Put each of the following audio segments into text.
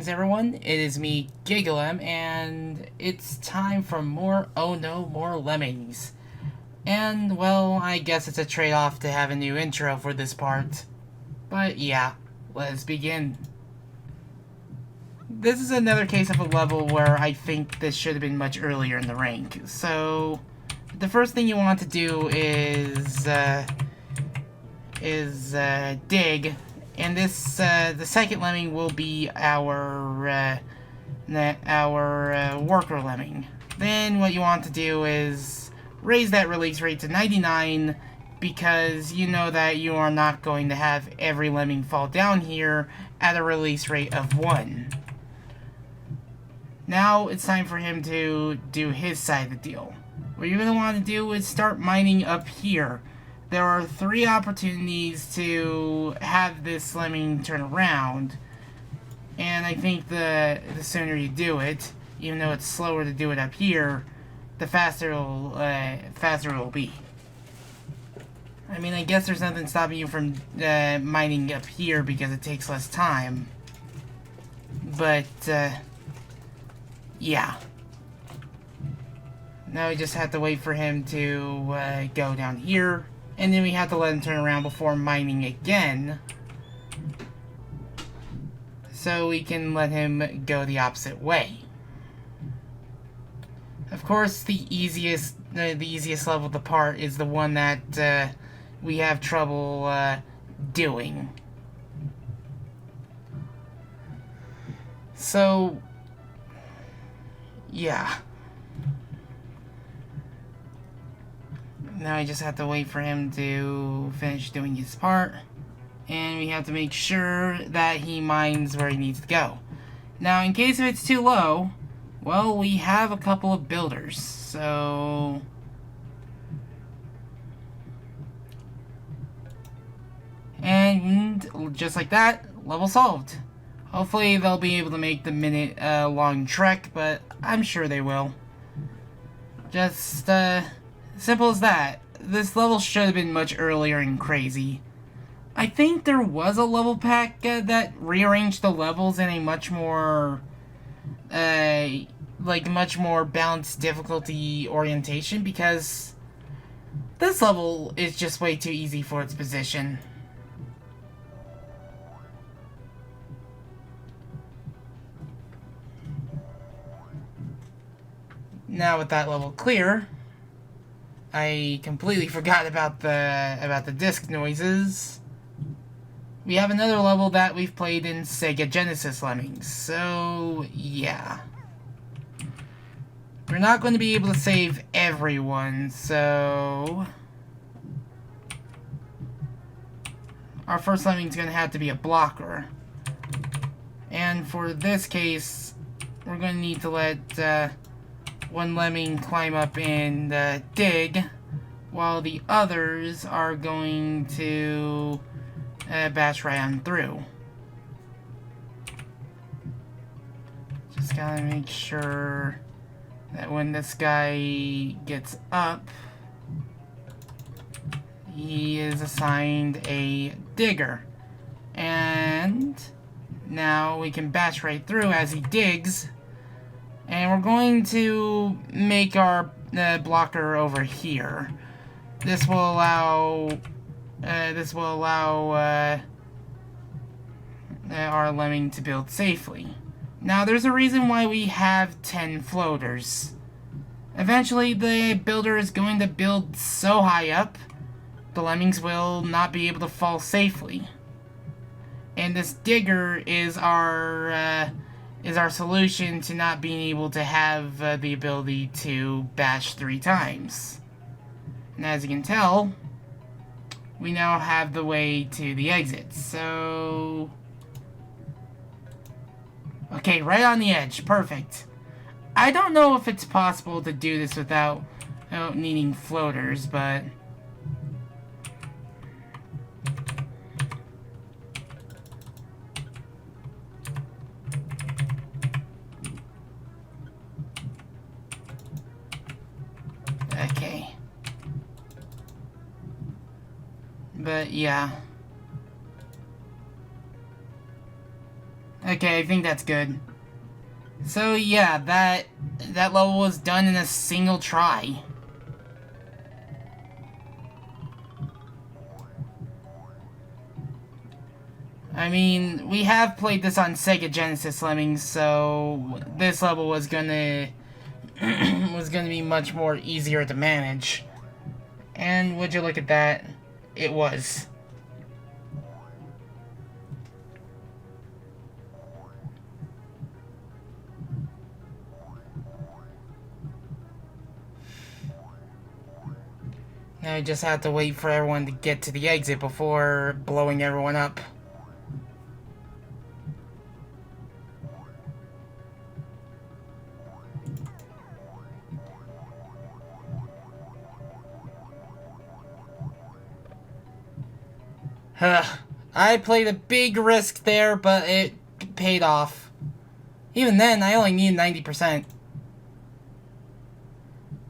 Greetings everyone, it is me, Gigalem, and it's time for more Oh No More Lemmings. And, well, I guess it's a trade-off to have a new intro for this part. But yeah, let's begin. This is another case of a level where I think this should have been much earlier in the rank. So, the first thing you want to do is dig. And this, the second lemming will be our worker lemming. Then what you want to do is raise that release rate to 99, because you know that you are not going to have every lemming fall down here at a release rate of 1. Now it's time for him to do his side of the deal. What you're going to want to do is start mining up here. There are 3 opportunities to have this lemming turn around, and I think the sooner you do it, even though it's slower to do it up here, the faster it'll be. I mean, I guess there's nothing stopping you from mining up here because it takes less time, but yeah. Now we just have to wait for him to go down here. And then we have to let him turn around before mining again, so we can let him go the opposite way. Of course, the easiest level of the part is the one that we have trouble doing. So, yeah. Now I just have to wait for him to finish doing his part, and we have to make sure that he mines where he needs to go. Now, in case if it's too low, well, we have a couple of builders, so... And just like that, level solved. Hopefully they'll be able to make the minute-long trek, but I'm sure they will. Just, simple as that. This level should have been much earlier and crazy. I think there was a level pack that rearranged the levels in a much more, much more balanced difficulty orientation, because this level is just way too easy for its position. Now with that level clear, I completely forgot about the disc noises. We have another level that we've played in Sega Genesis Lemmings, so yeah. We're not going to be able to save everyone, so... Our first lemming's going to have to be a blocker. And for this case, we're going to need to let one lemming climb up and dig, while the others are going to bash right on through. Just gotta make sure that when this guy gets up, he is assigned a digger. And now we can bash right through as he digs. And we're going to make our blocker over here. This will allow our lemming to build safely. Now, there's a reason why we have 10 floaters. Eventually, the builder is going to build so high up, the lemmings will not be able to fall safely. And this digger is our solution to not being able to have the ability to bash 3 times. And as you can tell, we now have the way to the exit, so... Okay, right on the edge, perfect. I don't know if it's possible to do this without needing floaters, but... Okay. But, yeah. Okay, I think that's good. So yeah, that level was done in a single try. I mean, we have played this on Sega Genesis, Lemmings, so this level was gonna be much more easier to manage. And would you look at that? It was. Now I just have to wait for everyone to get to the exit before blowing everyone up. I played a big risk there, but it paid off. Even then, I only needed 90%.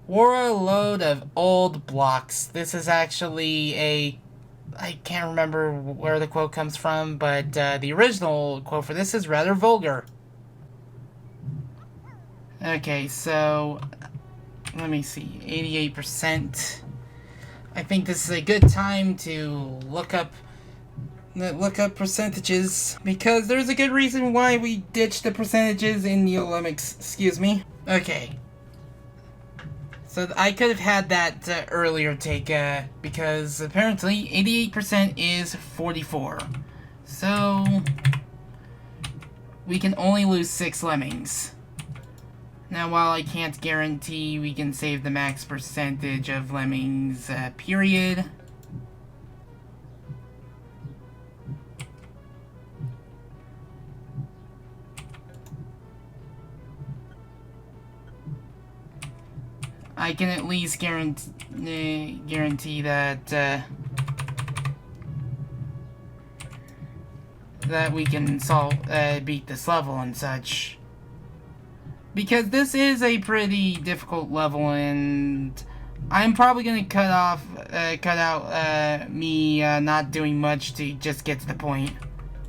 Wore a load of old blocks. This is actually a... I can't remember where the quote comes from, but the original quote for this is rather vulgar. Okay, so... let me see. 88%. I think this is a good time to look up percentages, because there's a good reason why we ditched the percentages in the Lemmings. Excuse me. Okay. So I could have had that earlier take, because apparently 88% is 44. So we can only lose 6 Lemmings. Now, while I can't guarantee we can save the max percentage of Lemmings, period, I can at least guarantee that that we can beat this level and such. Because this is a pretty difficult level, and I'm probably gonna cut out me not doing much to just get to the point.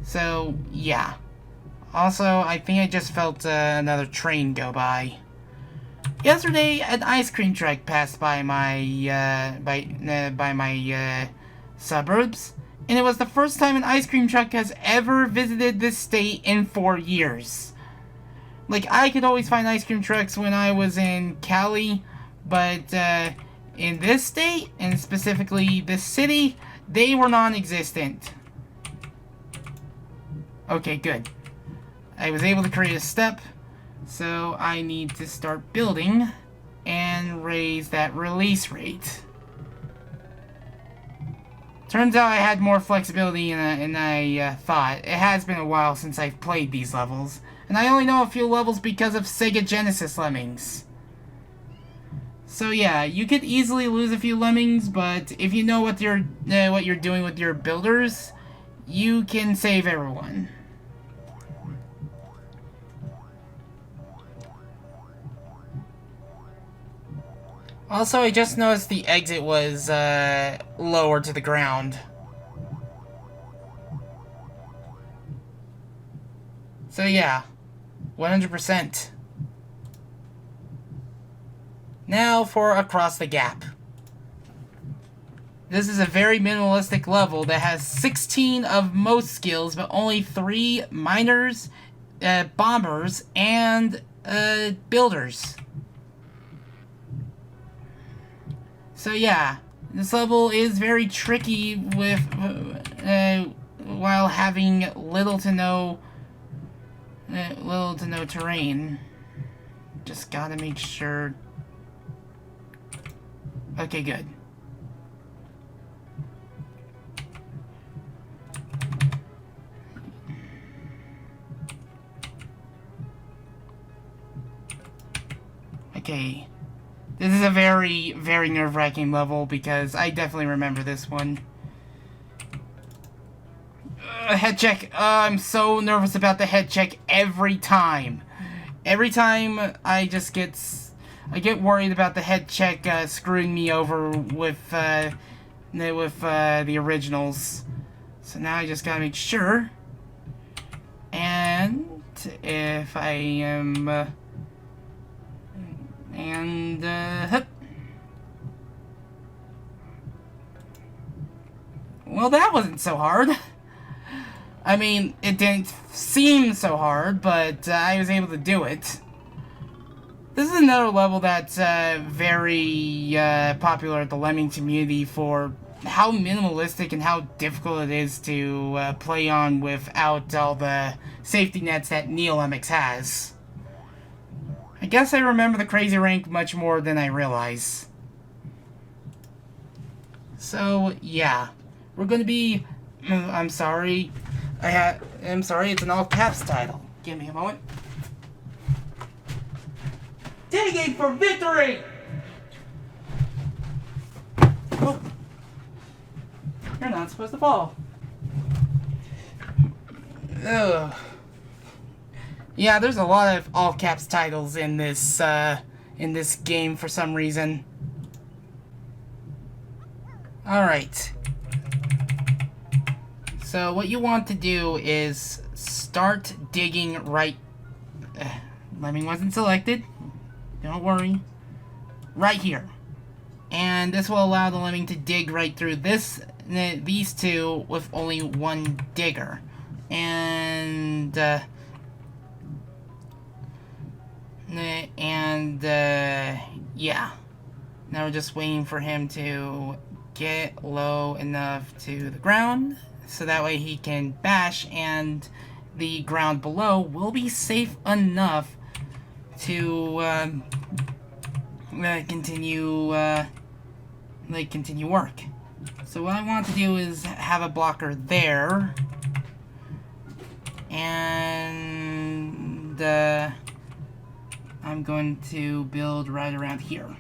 So yeah. Also, I think I just felt another train go by. Yesterday, an ice cream truck passed by my suburbs, and it was the first time an ice cream truck has ever visited this state in 4 years. Like, I could always find ice cream trucks when I was in Cali, but in this state, and specifically this city, they were non-existent. Okay, good. I was able to create a step. So I need to start building and raise that release rate. Turns out I had more flexibility than I thought. It has been a while since I've played these levels, and I only know a few levels because of Sega Genesis Lemmings. So yeah, you could easily lose a few Lemmings, but if you know what you're doing with your builders, you can save everyone. Also, I just noticed the exit was lower to the ground. So yeah, 100%. Now for Across the Gap. This is a very minimalistic level that has 16 of most skills, but only 3 miners, bombers, and builders. So yeah, this level is very tricky with while having little to no terrain. Just gotta make sure. Okay, good. Okay. This is a very, very nerve-wracking level because I definitely remember this one. Head check. I'm so nervous about the head check every time. Every time I get worried about the head check screwing me over with the originals. So now I just gotta make sure. And it if I am... Well, that wasn't so hard. I mean, it didn't seem so hard, but I was able to do it. This is another level that's very popular at the Lemming community for how minimalistic and how difficult it is to play on without all the safety nets that Lemmings has. I guess I remember the crazy rank much more than I realize. So, yeah. We're gonna be... I'm sorry. I'm sorry, it's an all caps title. Give me a moment. Digging for victory! Oh. You're not supposed to fall. Ugh. Yeah, there's a lot of all caps titles in this game for some reason. Alright. So what you want to do is start digging right... Lemming wasn't selected. Don't worry. Right here. And this will allow the Lemming to dig right through these two with only one digger. And... yeah. Now we're just waiting for him to get low enough to the ground, so that way he can bash, and the ground below will be safe enough to continue work. So what I want to do is have a blocker there, and I'm going to build right around here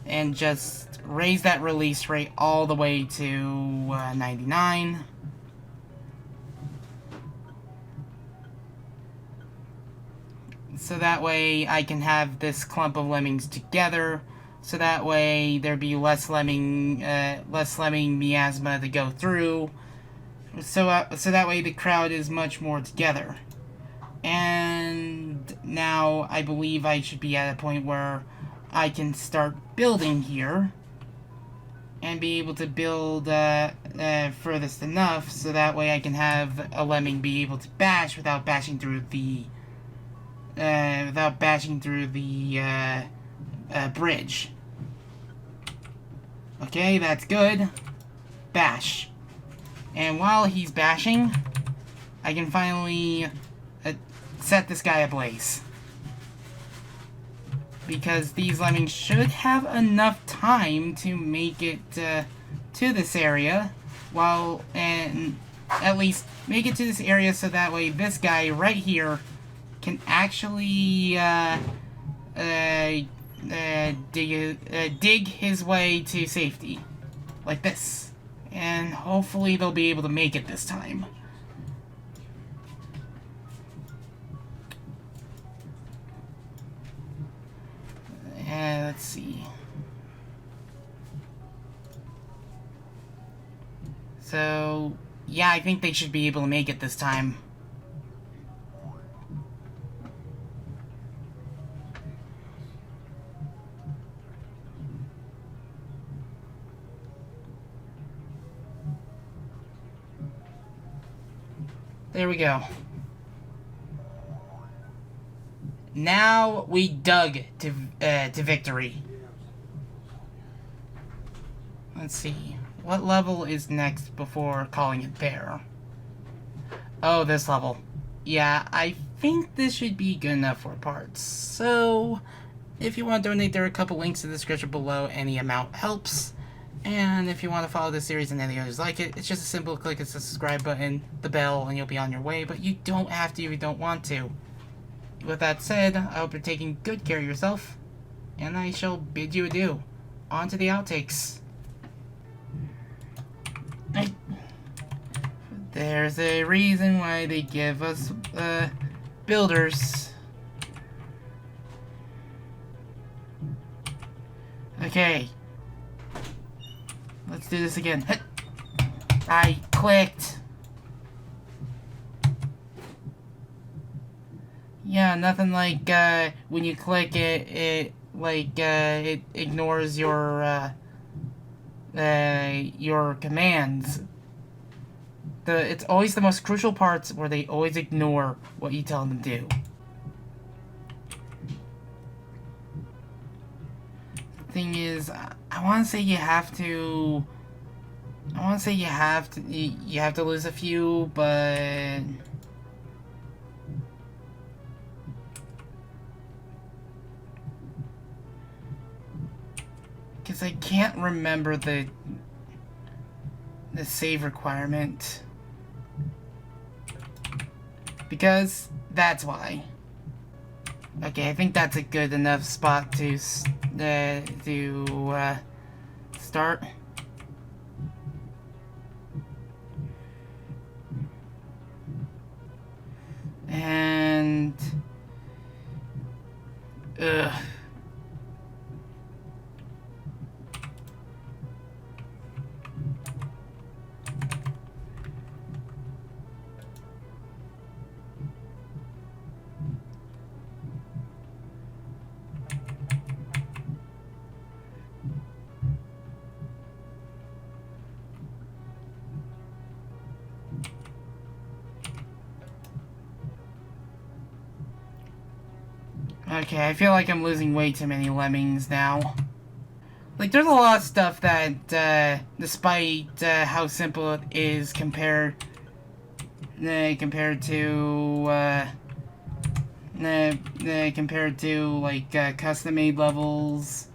and just raise that release rate all the way to 99. So that way I can have this clump of lemmings together, so that way there'd be less lemming miasma to go through, so that way the crowd is much more together. And now I believe I should be at a point where I can start building here and be able to build furthest enough, so that way I can have a lemming be able to bash without bashing through the bridge. Okay, that's good. Bash. And while he's bashing, I can finally set this guy ablaze. Because these lemmings should have enough time to make it to this area, and at least make it to this area, so that way this guy right here can actually dig his way to safety, like this. And hopefully they'll be able to make it this time. Let's see. So, yeah, I think they should be able to make it this time. There we go. Now we dug to victory. Let's see. What level is next before calling it there? Oh, this level. Yeah, I think this should be good enough for parts. So, if you want to donate, there are a couple links in the description below. Any amount helps. And if you want to follow this series and any others like it, it's just a simple click of the subscribe button, the bell, and you'll be on your way. But you don't have to if you don't want to. With that said, I hope you're taking good care of yourself, and I shall bid you adieu. On to the outtakes. There's a reason why they give us builders. Okay. Let's do this again. I clicked. Yeah, nothing like, when you click it, it ignores your commands. It's always the most crucial parts where they always ignore what you tell them to do. The thing is, I want to say you have to... you have to lose a few, but... Because I can't remember the save requirement. Because that's why. Okay, I think that's a good enough spot to start. And okay, I feel like I'm losing way too many lemmings now. Like, there's a lot of stuff that, despite how simple it is compared to like custom-made levels.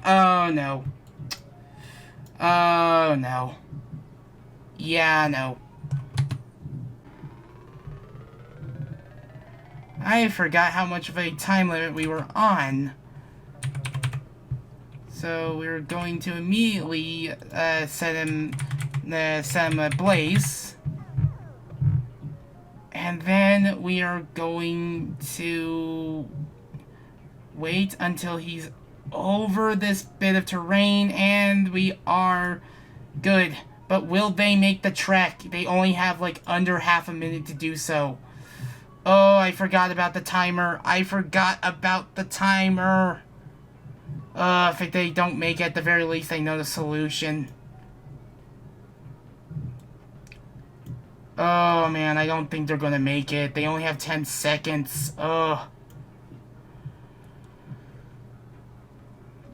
Oh no. Oh no. Yeah, no. I forgot how much of a time limit we were on. So we're going to immediately set him ablaze. And then we are going to wait until he's over this bit of terrain, and we are good. But will they make the trek? They only have like under half a minute to do so. Oh, I forgot about the timer. If they don't make it, at the very least, they know the solution. Oh, man, I don't think they're gonna make it. They only have 10 seconds. Ugh.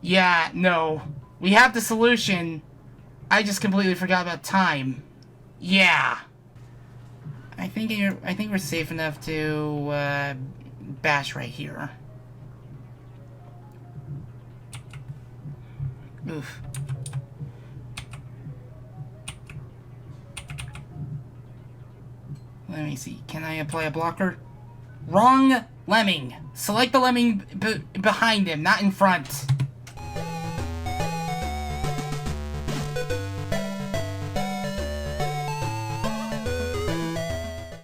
Yeah, no. We have the solution. I just completely forgot about time. Yeah. I think we're safe enough to, bash right here. Oof. Let me see. Can I apply a blocker? Wrong lemming. Select the lemming behind him, not in front.